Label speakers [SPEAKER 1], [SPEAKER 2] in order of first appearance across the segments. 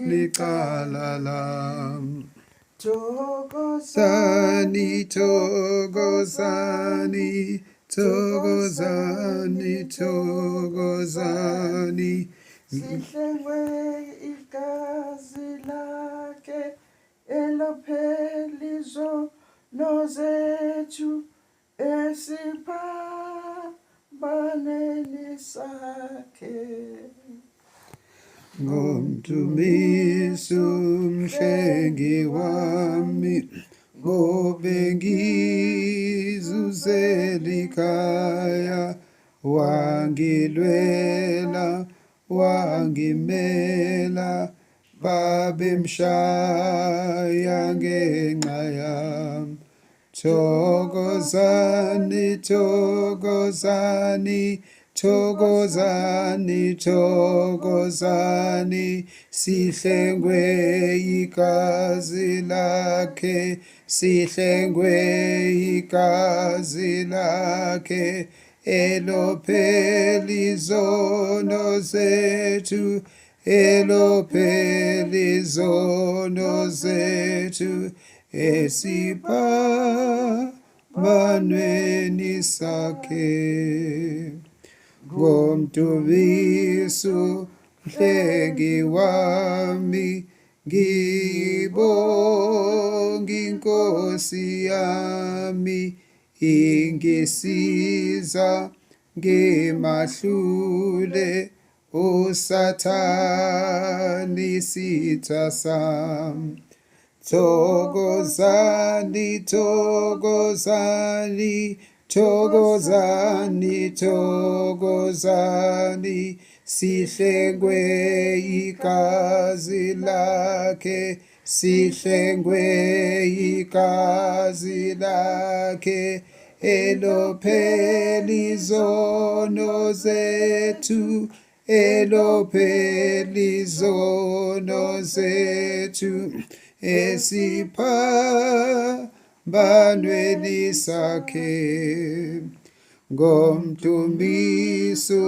[SPEAKER 1] licala lami.
[SPEAKER 2] Thokozani,
[SPEAKER 1] Thokozani, thokozani, thokozani, thokozani.
[SPEAKER 2] sihlengwe igazi lakhe elophela izono zethu esiphambanweni sakhe.
[SPEAKER 1] Ngomdumiso umhlengi wami, ngobe ngizuzelikhaya, wangilwela, wangimela, babemshaya ngenxa yami. Thokozani, thokozani, thokozani, thokozani, sihlengwe igazi lakhe, sihlengwe igazi lakhe, elophela izono zethu, elophela izono zethu, esiphambanweni sakhe. Ngomdumiso mhlengi wami, ngibonga inkosi yami, ingisiza ngimahlule usathani isitha sami. Thokozani, thokozani, thokozani, thokozani, sihlengwe igazi lakhe, sihlengwe igazi lakhe, elophela izono zethu, elophela izono zethu, esiphambanweni sakhe. Ngomdumiso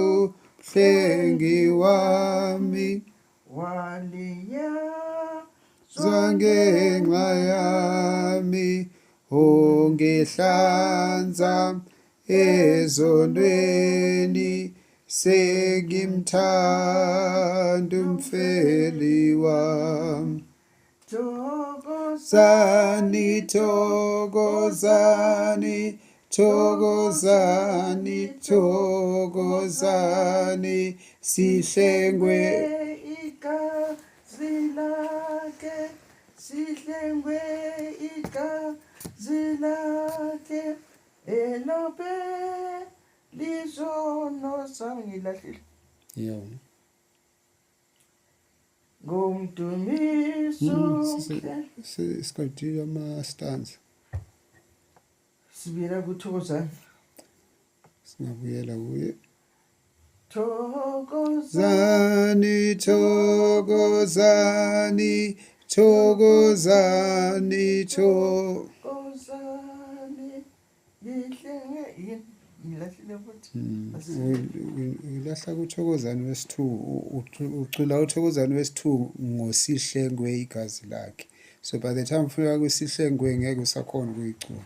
[SPEAKER 1] mhlengi wami,
[SPEAKER 2] waliyazwa
[SPEAKER 1] ngenxa yami, ungihlanza ezonweni, sengimthanda umfeli wami. Thokozani, thokozani, thokozani, thokozani, sihlengwe
[SPEAKER 2] igazi lakhe, sihlengwe igazi lakhe, elophela izono zami. Ngilahlile.
[SPEAKER 1] Yebo.
[SPEAKER 2] Ngomdumiso
[SPEAKER 1] siqedile ama-stanza.
[SPEAKER 2] sibuyela kuthokozani.
[SPEAKER 1] Singabuyela kuye.
[SPEAKER 2] Thokozani,
[SPEAKER 1] Thokozani, thokozani, thokozani,
[SPEAKER 2] thokozani, ngihlenge yini. Ngilahlile futhi.
[SPEAKER 1] Ulahla kuthokozani wesi-2, ucula uthokozani wesi-2 ngosihlengwe igazi lakhe. So by the time ufika kwisihlengwe ngeke usakhona ukuyicula,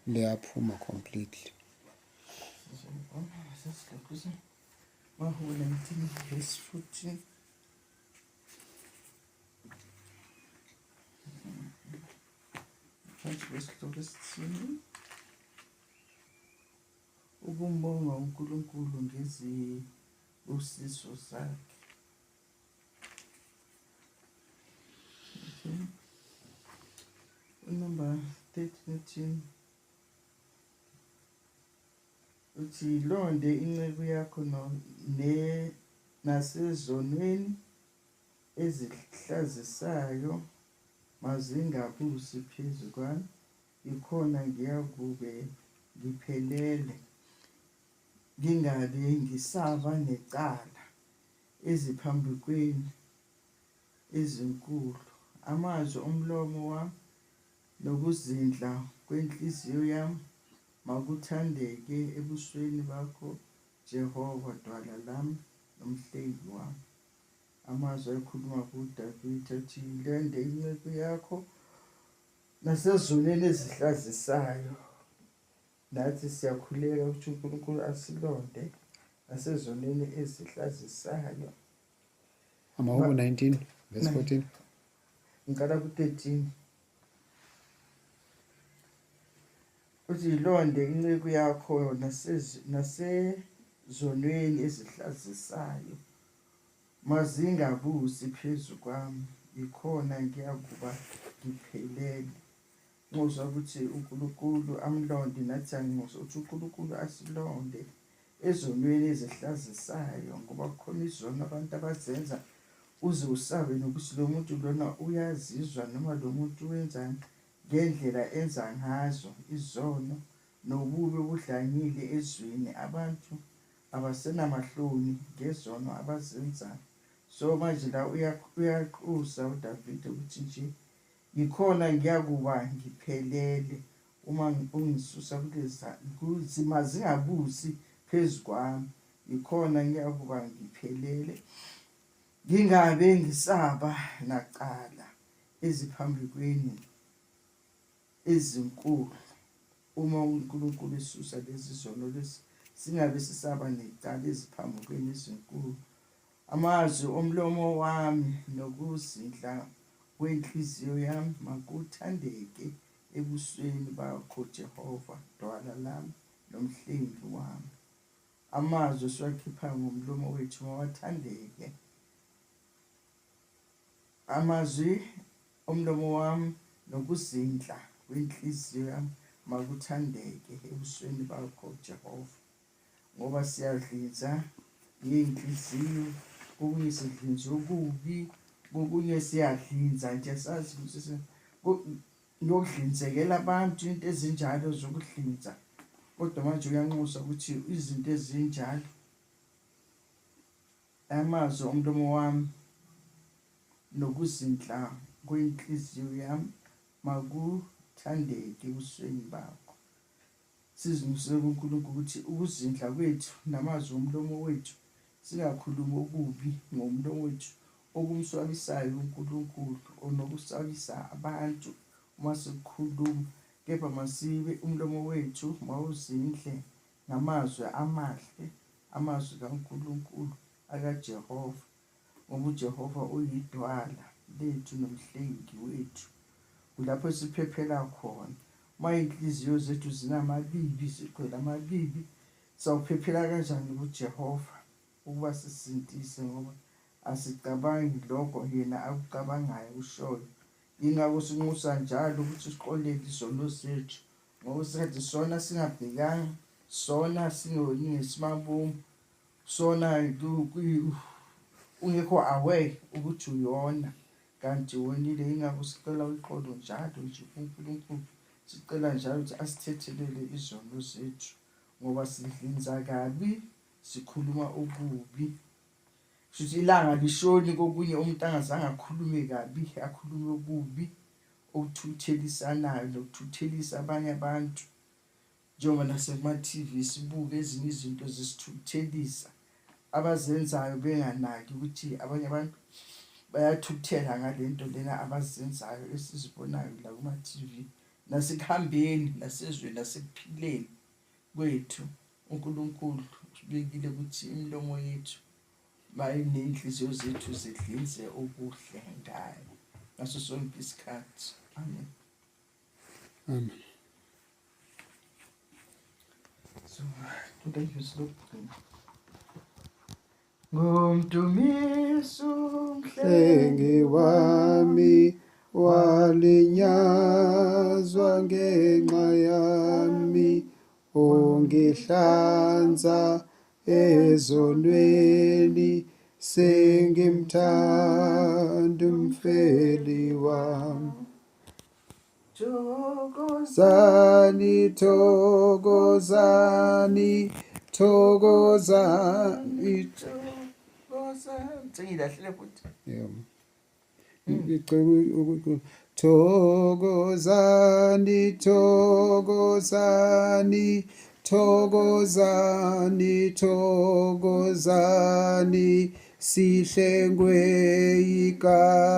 [SPEAKER 1] leyaphuma completely.
[SPEAKER 2] Mahula 19 verse 14. Ukumbonga uNkulunkulu ngezibusiso zakhe. Number 13. Uthi londe inceku yakho nasezonweni ezihlazisayo, mazingabusi phezu kwami, ikhona ngiyakube ngiphelele, ngingabe ngisava necala eziphambukweni ezinkulu. Amazwi omlomo wami nokuzindla kwenhliziyo yami makuthandeke ebusweni bakho, Jehova, dwala lami nomhlengi wami. amazwi akhuluma kuDavida athi ilende inceku yakho nasezonweni ezihlazisayo. Nathi siyakhuleka ukuthi uNkulunkulu asilonde nasezonweni ezihlazisayo.
[SPEAKER 1] Amahubo 19 verse 14.
[SPEAKER 2] Ngicala ku-13 uthi ilonde inceku yakho nasezonweni ezihlazisayo, mazingabusi phezu kwami, yikhona ngiyakuba ngiphelele. Ngizwa ukuthi uNkulunkulu amlonde, nathi angizwa ukuthi uNkulunkulu asilonde ezonweni ezihlazisayo, ngoba kukhona izono abantu abazenza uze usabe nokuthi lo muntu lona uyazizwa noma lo muntu wenzani ngendlela enza ngazo izono nobubi obudlangile ezweni. Abantu abasenamahloni ngezono abazenzayo. So manje la uyaqusa uDavida ukuthi nje yikhona ngiyakuba ngiphelele uma ungisusa kulezi mazingabusi phezu kwami, yikhona ngiyakuba ngiphelele, ngingabe ngisaba naqala eziphambukweni ezinkulu. Uma uNkulunkulu esusa lezi zono lezi, singabe sisaba necala eziphambukweni ezinkulu. Amazwi omlomo wami nokuzindla kwenhliziyo yami makuthandeke ebusweni bakho Jehova, dwala lami nomhlengi wami. Amazwi esiwakhipha ngomlomo wethu mawathandeke. Amazwi omlomo wami nokuzindla kwenhliziyo yami makuthandeke ebusweni bakho Jehova. Ngoba siyadlinza ngey'nhliziyo, kokunye sidlinza okubi, kokunye siyadlinza nje sazi ukuthi ngiyokudlinzekela abantu into ezinjalo zokudlinza. Kodwa manje uyanxusa ukuthi izinto ezinjalo, amazwi omlomo wami nokuzindla kwenhliziyo yami makuthandeke ebusweni bakho. Sizimisele kuNkulunkulu ukuthi ukuzindla kwethu namazwi omlomo wethu singakhulumi okubi ngomlomo wethu okumswabisayo uNkulunkulu onokusabisa abantu uma sikhuluma, kepha masibe umlomo wethu mawuzindle ngamazwi amahle, amazwi kaNkulunkulu akaJehova, ngoba uJehova uyidwala lethu nomhlengi wethu. Kulapho siphephela khona. Uma inhliziyo zethu zinamabibi, zigcwele amabibi, sawuphephela kanjani kuJehova ukuba sisindise, ngoba asicabangi lokho yena akucabangayo ushoyo. Yingakho sinxusa njalo ukuthi siqolele izono zethu, ngoba sikade sona singabhekanga, sona singesimabomvu, sona ungekho aware ukuthi uyona, kanti wonile. Yingakho sicela uxolo njalo nje kuNkulunkulu, sicela njalo ukuthi asithethelele izono zethu, ngoba sidlinza kabi, sikhuluma okubi. Shuthi ilanga lishoni kokunye umuntu angazange akhulume kabi, akhulume okubi okuthuthelisanayo nokuthuthelisa abanye abantu. Njengoba nasekuma-TV sibuke ezinye izinto zisithuthelisa abazenzayo benganaki ukuthi abanye abantu bayathuthela ngalento lena abazenzayo esizibonayo la kuma-TV. Nasekuhambeni, nasezweni, nasekuphileni kwethu, uNkulunkulu ubekile ukuthi imilomo yethu nenhliziyo zethu zidlinze okuhle ngayo ngaso sonke isikhathi. Amen.
[SPEAKER 1] Amen.
[SPEAKER 2] So, lokugcina. Ngomdumiso
[SPEAKER 1] Mhlengi wami walinyazwa ngenxa yami, ungihlanza ezonweni, sengimthanda umfeli wami. Thokozani, thokozani, thokozani.
[SPEAKER 2] Sengilahlile futhi.
[SPEAKER 1] Yebo. Ngicela thokozani, thokozani, thokozani, thokozani, sihlengwe igama